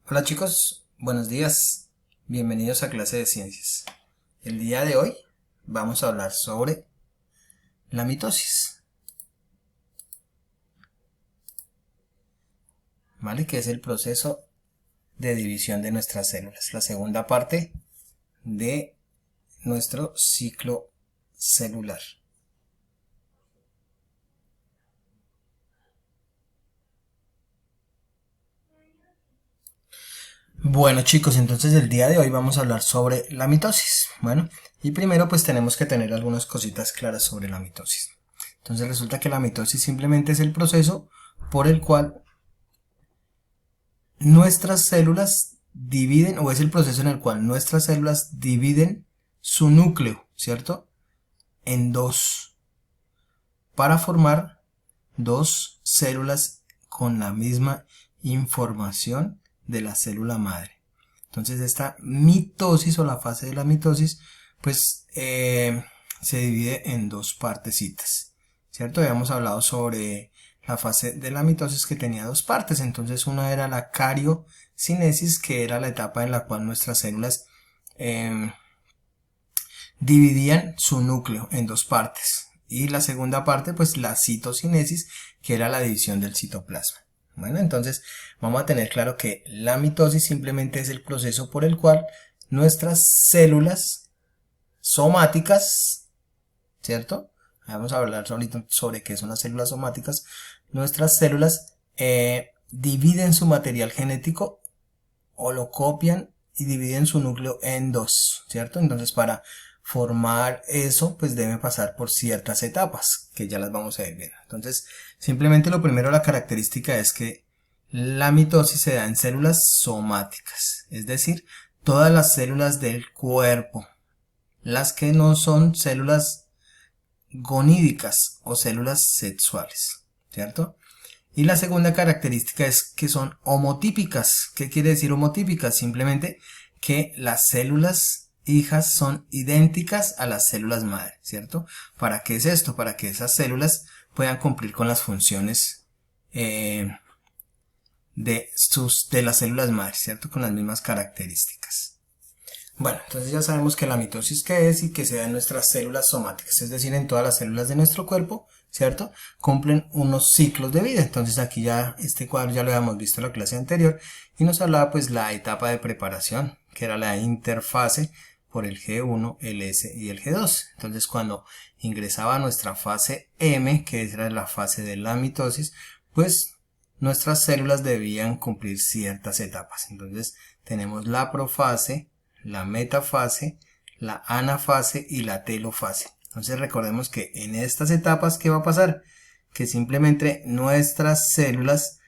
Hola chicos, buenos días, bienvenidos a clase de ciencias. El día de hoy vamos a hablar sobre la mitosis, ¿vale? Que es el proceso de división de nuestras células, la segunda parte de nuestro ciclo celular. Bueno chicos, entonces el día de hoy vamos a hablar sobre la mitosis. Bueno, y primero pues tenemos que tener algunas cositas claras sobre la mitosis. Entonces resulta que la mitosis simplemente es el proceso por el cual nuestras células dividen, o es el proceso en el cual nuestras células dividen su núcleo, ¿cierto? En dos, para formar dos células con la misma información de la célula madre. Entonces esta mitosis o la fase de la mitosis pues se divide en dos partecitas, ¿cierto? Habíamos hablado sobre la fase de la mitosis que tenía dos partes. Entonces una era la cariocinesis, que era la etapa en la cual nuestras células dividían su núcleo en dos partes, y la segunda parte pues la citocinesis, que era la división del citoplasma. Bueno, entonces vamos a tener claro que la mitosis simplemente es el proceso por el cual nuestras células somáticas, ¿cierto? Vamos a hablar ahorita sobre qué son las células somáticas. Nuestras células dividen su material genético, o lo copian y dividen su núcleo en dos, ¿cierto? Entonces para formar eso pues deben pasar por ciertas etapas que ya las vamos a ir viendo. Entonces simplemente lo primero, la característica es que la mitosis se da en células somáticas, es decir, todas las células del cuerpo, las que no son células gonídicas o células sexuales, ¿cierto? Y la segunda característica es que son homotípicas. ¿Qué quiere decir homotípicas? Simplemente que las células hijas son idénticas a las células madre, ¿cierto? ¿Para qué es esto? Para que esas células puedan cumplir con las funciones de las células madre, ¿cierto? Con las mismas características. Bueno, entonces ya sabemos que la mitosis qué es y que se da en nuestras células somáticas, es decir, en todas las células de nuestro cuerpo, ¿cierto? Cumplen unos ciclos de vida. Entonces aquí ya este cuadro ya lo habíamos visto en la clase anterior y nos hablaba pues la etapa de preparación, que era la interfase por el G1, el S y el G2. Entonces cuando ingresaba a nuestra fase M, que era la fase de la mitosis, pues nuestras células debían cumplir ciertas etapas. Entonces tenemos la profase, la metafase, la anafase y la telofase. Entonces recordemos que en estas etapas, ¿qué va a pasar? Que simplemente nuestras células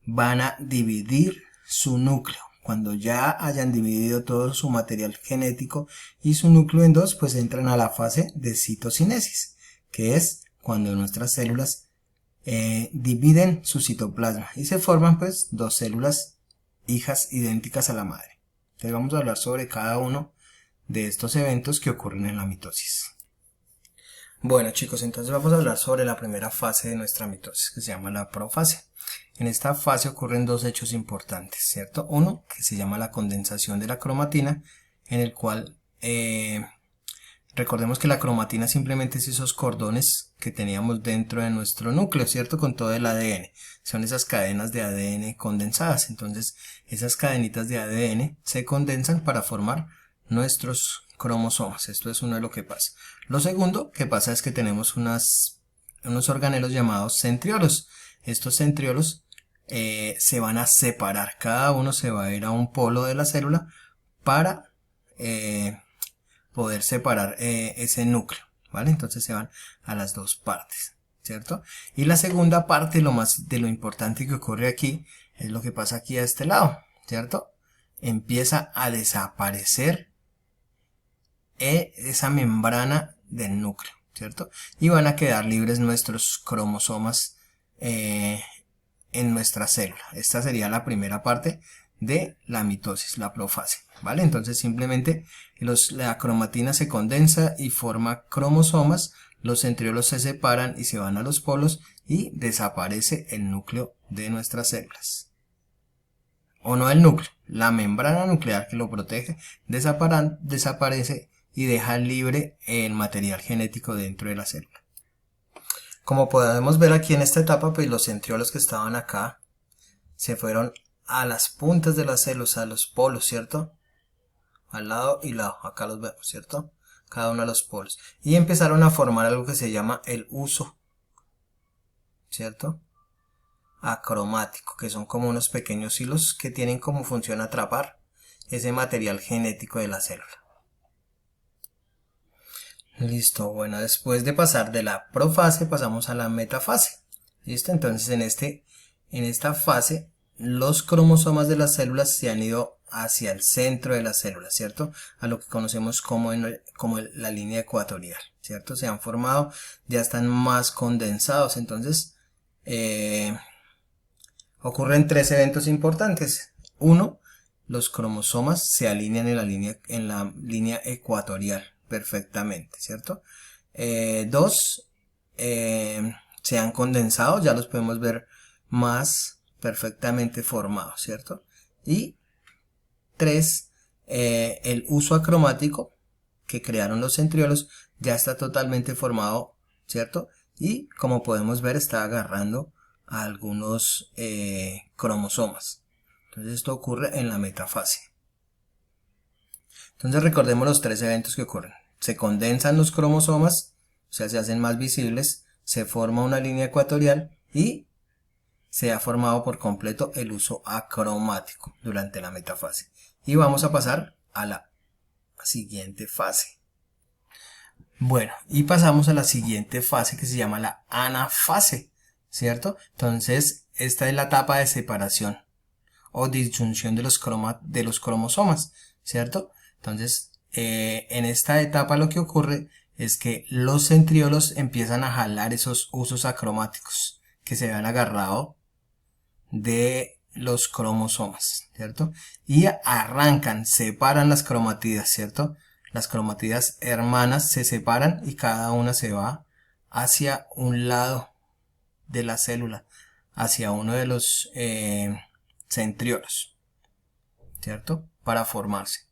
van a dividir su núcleo. Cuando ya hayan dividido todo su material genético y su núcleo en dos, pues entran a la fase de citocinesis, que es cuando nuestras células dividen su citoplasma y se forman pues dos células hijas idénticas a la madre. Entonces vamos a hablar sobre cada uno de estos eventos que ocurren en la mitosis. Bueno chicos, entonces vamos a hablar sobre la primera fase de nuestra mitosis, que se llama la profase. En esta fase ocurren dos hechos importantes, ¿cierto? Uno, que se llama la condensación de la cromatina, en el cual recordemos que la cromatina simplemente es esos cordones que teníamos dentro de nuestro núcleo, ¿cierto? Con todo el ADN. Son esas cadenas de ADN condensadas. Entonces, esas cadenitas de ADN se condensan para formar nuestros cromosomas. Esto es uno de lo que pasa. Lo segundo que pasa es que tenemos unos organelos llamados centriolos. Estos centriolos se van a separar. Cada uno se va a ir a un polo de la célula para poder separar ese núcleo, ¿vale? Entonces se van a las dos partes, ¿cierto? Y la segunda parte, lo más de lo importante que ocurre aquí, es lo que pasa aquí a este lado, ¿cierto? Empieza a desaparecer esa membrana del núcleo, ¿cierto? Y van a quedar libres nuestros cromosomas en nuestra célula. Esta sería la primera parte de la mitosis, la profase, ¿vale? Entonces simplemente la cromatina se condensa y forma cromosomas, los centriolos se separan y se van a los polos y desaparece el núcleo de nuestras células. o no el núcleo, la membrana nuclear que lo protege, desaparece y deja libre el material genético dentro de la célula. Como podemos ver aquí en esta etapa, pues los centriolos que estaban acá se fueron a las puntas de las células, a los polos, ¿cierto? Al lado y lado, acá los vemos, ¿cierto? Cada uno de los polos. Y empezaron a formar algo que se llama el uso, ¿cierto? Acromático, que son como unos pequeños hilos que tienen como función atrapar ese material genético de la célula. Listo, bueno, después de pasar de la profase pasamos a la metafase. ¿Listo? Entonces en esta fase los cromosomas de las células se han ido hacia el centro de la célula, ¿cierto? A lo que conocemos como la línea ecuatorial, ¿cierto? Se han formado, ya están más condensados, entonces ocurren tres eventos importantes. Uno, los cromosomas se alinean en la línea ecuatorial perfectamente, ¿cierto? Dos, se han condensado, ya los podemos ver más perfectamente formados, ¿cierto? Y tres, el uso acromático que crearon los centriolos ya está totalmente formado, ¿cierto? Y como podemos ver está agarrando a algunos cromosomas. Entonces esto ocurre en la metafase. Entonces recordemos los tres eventos que ocurren. Se condensan los cromosomas, o sea, se hacen más visibles, se forma una línea ecuatorial y se ha formado por completo el uso acromático durante la metafase. Y vamos a pasar a la siguiente fase. Bueno, y pasamos a la siguiente fase que se llama la anafase, ¿cierto? Entonces, esta es la etapa de separación o disyunción de los cromosomas, ¿cierto? Entonces, en esta etapa lo que ocurre es que los centriolos empiezan a jalar esos usos acromáticos que se habían agarrado de los cromosomas, ¿cierto? Y arrancan, separan las cromatidas, ¿cierto? Las cromatidas hermanas se separan y cada una se va hacia un lado de la célula, hacia uno de los centriolos, ¿cierto? Para formarse.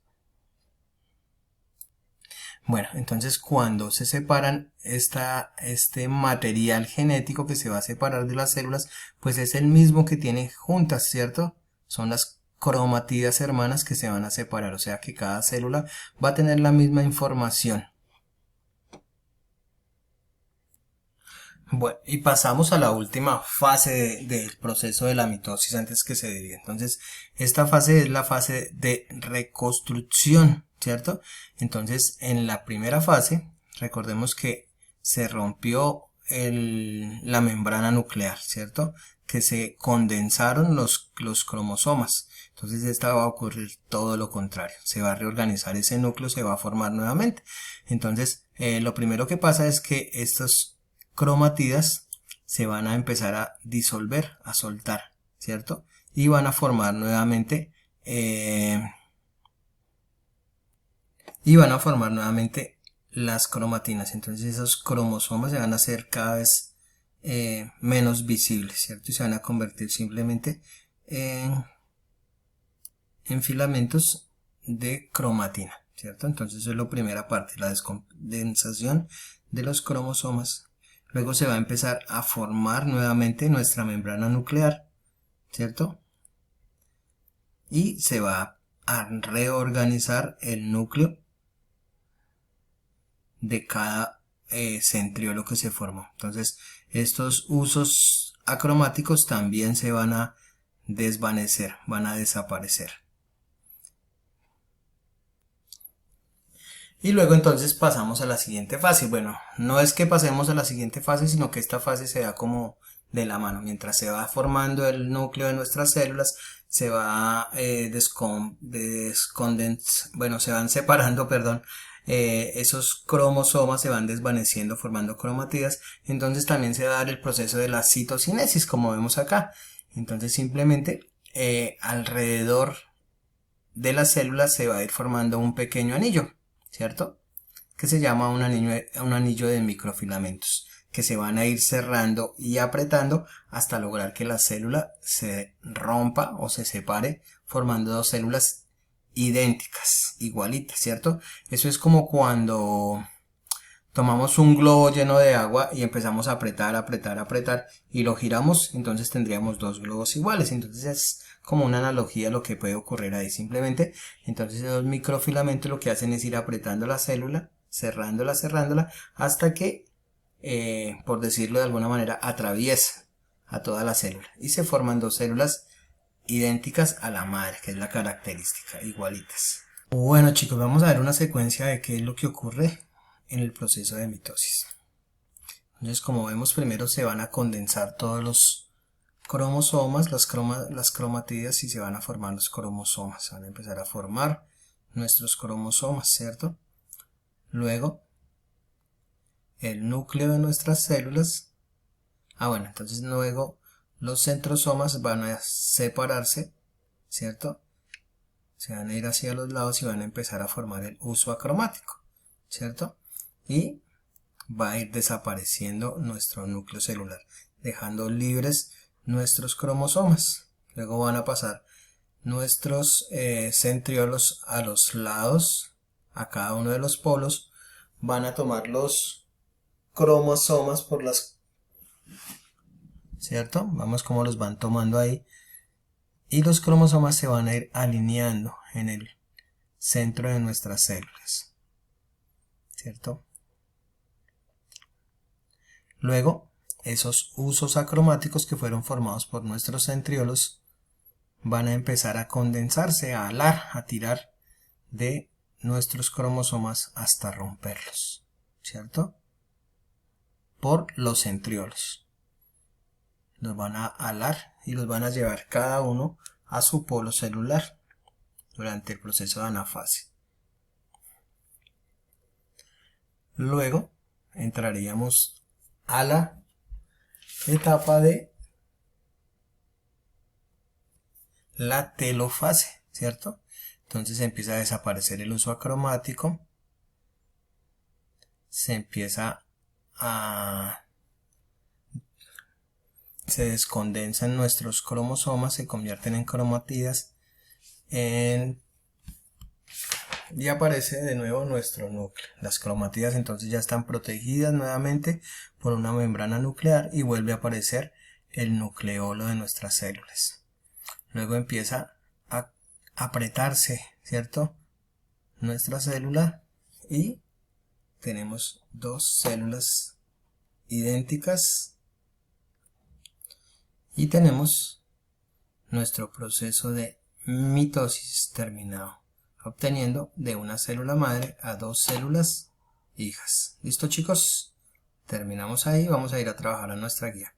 Bueno, entonces cuando se separan este material genético que se va a separar de las células, pues es el mismo que tiene juntas, ¿cierto? Son las cromatidas hermanas que se van a separar, o sea que cada célula va a tener la misma información. Bueno, y pasamos a la última fase del proceso de la mitosis antes que se divida. Entonces, esta fase es la fase de reconstrucción, ¿cierto? Entonces, en la primera fase, recordemos que se rompió la membrana nuclear, ¿cierto? Que se condensaron los cromosomas. Entonces, esta va a ocurrir todo lo contrario. Se va a reorganizar ese núcleo, se va a formar nuevamente. Entonces, lo primero que pasa es que estos cromatidas se van a empezar a disolver, a soltar, ¿cierto? Y van a formar nuevamente las cromatinas. Entonces esos cromosomas se van a hacer cada vez menos visibles, ¿cierto? Y se van a convertir simplemente en filamentos de cromatina, ¿cierto? Entonces eso es la primera parte, la descondensación de los cromosomas. Luego se va a empezar a formar nuevamente nuestra membrana nuclear, ¿cierto? Y se va a reorganizar el núcleo de cada centriolo que se formó. Entonces, estos usos acromáticos también se van a desvanecer, van a desaparecer. Y luego entonces pasamos a la siguiente fase. Bueno, no es que pasemos a la siguiente fase, sino que esta fase se da como de la mano. Mientras se va formando el núcleo de nuestras células, se va se van separando, perdón, esos cromosomas se van desvaneciendo, formando cromatidas. Entonces también se va a dar el proceso de la citocinesis, como vemos acá. Entonces simplemente alrededor de las células se va a ir formando un pequeño anillo, ¿cierto? Que se llama un anillo de microfilamentos, que se van a ir cerrando y apretando hasta lograr que la célula se rompa o se separe formando dos células idénticas, igualitas, ¿cierto? Eso es como cuando tomamos un globo lleno de agua y empezamos a apretar, apretar, apretar y lo giramos, entonces tendríamos dos globos iguales. Entonces es como una analogía a lo que puede ocurrir ahí. Simplemente, entonces los microfilamentos lo que hacen es ir apretando la célula, cerrándola, cerrándola, hasta que, por decirlo de alguna manera, atraviesa a toda la célula y se forman dos células idénticas a la madre, que es la característica, igualitas. Bueno chicos, vamos a ver una secuencia de qué es lo que ocurre en el proceso de mitosis. Entonces, como vemos, primero se van a condensar todos los cromosomas, las cromatídeas, y se van a formar los cromosomas. Se van a empezar a formar nuestros cromosomas, ¿cierto? Luego, el núcleo de nuestras células. Bueno, entonces luego los centrosomas van a separarse, ¿cierto? Se van a ir hacia los lados y van a empezar a formar el uso acromático, ¿cierto? Y va a ir desapareciendo nuestro núcleo celular, dejando libres nuestros cromosomas. Luego van a pasar nuestros centriolos a los lados, a cada uno de los polos. Van a tomar los cromosomas por las, ¿cierto? Vamos como los van tomando ahí. Y los cromosomas se van a ir alineando en el centro de nuestras células, ¿cierto? Luego, esos usos acromáticos que fueron formados por nuestros centriolos van a empezar a condensarse, a alar, a tirar de nuestros cromosomas hasta romperlos, ¿cierto? Por los centriolos. Los van a alar y los van a llevar cada uno a su polo celular durante el proceso de anafase. Luego entraríamos a la etapa de la telofase, ¿cierto? Entonces empieza a desaparecer el uso acromático, se descondensan nuestros cromosomas, se convierten en cromatídeas y aparece de nuevo nuestro núcleo. Las cromatídeas entonces ya están protegidas nuevamente por una membrana nuclear y vuelve a aparecer el nucleolo de nuestras células. Luego empieza a apretarse, ¿cierto? Nuestra célula y tenemos dos células idénticas y tenemos nuestro proceso de mitosis terminado, obteniendo de una célula madre a dos células hijas. ¿Listo chicos? Terminamos ahí, vamos a ir a trabajar a nuestra guía.